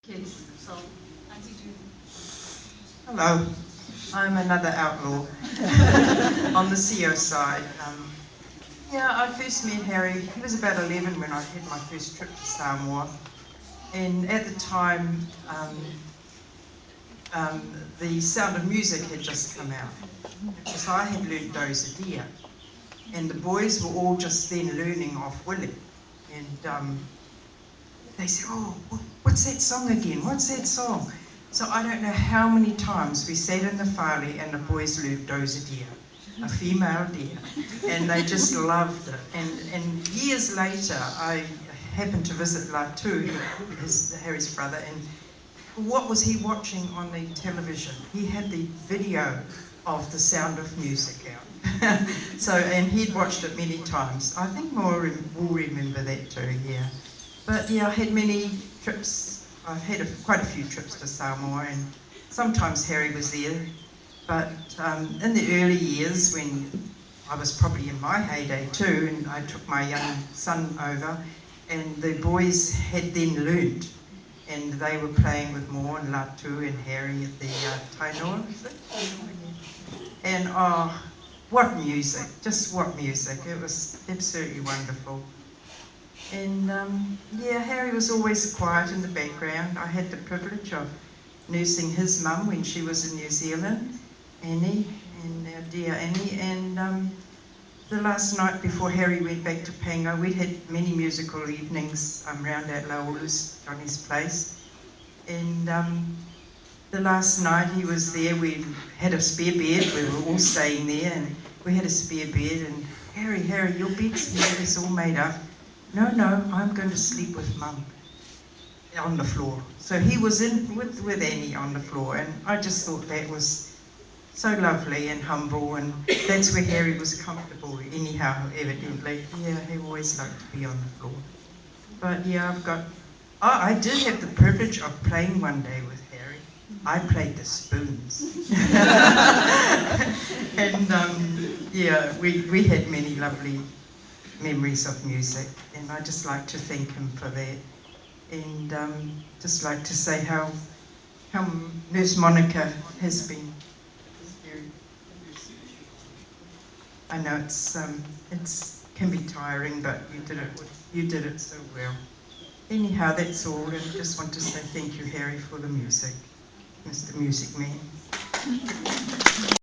kids. So, Aunty, do Hello, I'm another outlaw on the CO side. Yeah, I first met Harry, he was about 11 when I had my first trip to Samoa. And at the time, the Sound of Music had just come out. Because I had learnt Doze a Deer. And the boys were all just then learning off Willie. And they said, oh, what's that song again? What's that song? So I don't know how many times we sat in the whare and the boys learned Doze a Deer, a female deer, and they just loved it. And years later, I happened to visit Latu, Harry's brother, and what was he watching on the television? He had the video of The Sound of Music out. So, and he'd watched it many times. I think more will remember that too, yeah. But yeah, I had many trips. I've had quite a few trips to Samoa, and sometimes Harry was there. But in the early years, when I was probably in my heyday too, and I took my young son over, and the boys had then learnt, and they were playing with Moore and Latu and Harry at the Tainoa, is it? And oh, what music, just what music. It was absolutely wonderful. And yeah, Harry was always quiet in the background. I had the privilege of nursing his mum when she was in New Zealand, Annie, and our dear Annie. And the last night before Harry went back to Pango, we'd had many musical evenings round at Laulu's, Johnny's place. And the last night he was there, we had a spare bed, we were all staying there, and we had a spare bed, and Harry, your bed's here, it's all made up. No, I'm going to sleep with Mum on the floor. So he was in with Annie on the floor, and I just thought that was so lovely and humble, and that's where Harry was comfortable anyhow, evidently. Yeah, he always liked to be on the floor. But yeah, I did have the privilege of playing one day with Harry. I played the spoons. And yeah, we had many lovely memories of music, and I just like to thank him for that. And just like to say how Nurse Monica has been very. I know it's can be tiring, but you did it so well. Anyhow, that's all, and I just want to say thank you, Harry, for the music, Mr. Music Man.